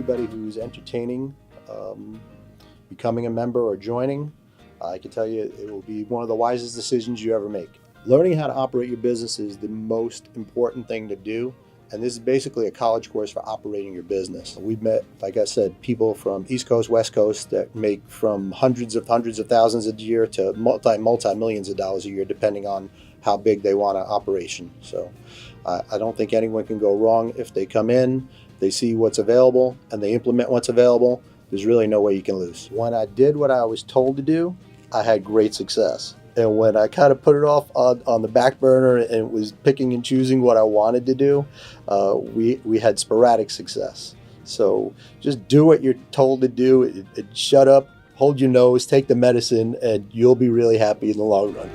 anybody who's entertaining becoming a member or joining, I can tell you it will be one of the wisest decisions you ever make. Learning how to operate your business is the most important thing to do. And this is basically a college course for operating your business. We've met, like I said, people from East Coast, West Coast that make from hundreds of thousands a year to multi-millions of dollars a year, depending on how big they want an operation. So I don't think anyone can go wrong if they come in, they see what's available, and they implement what's available. There's really no way you can lose. When I did what I was told to do, I had great success. And when I kind of put it off on the back burner and was picking and choosing what I wanted to do, we had sporadic success. So just do what you're told to do. Shut up, hold your nose, take the medicine, and you'll be really happy in the long run.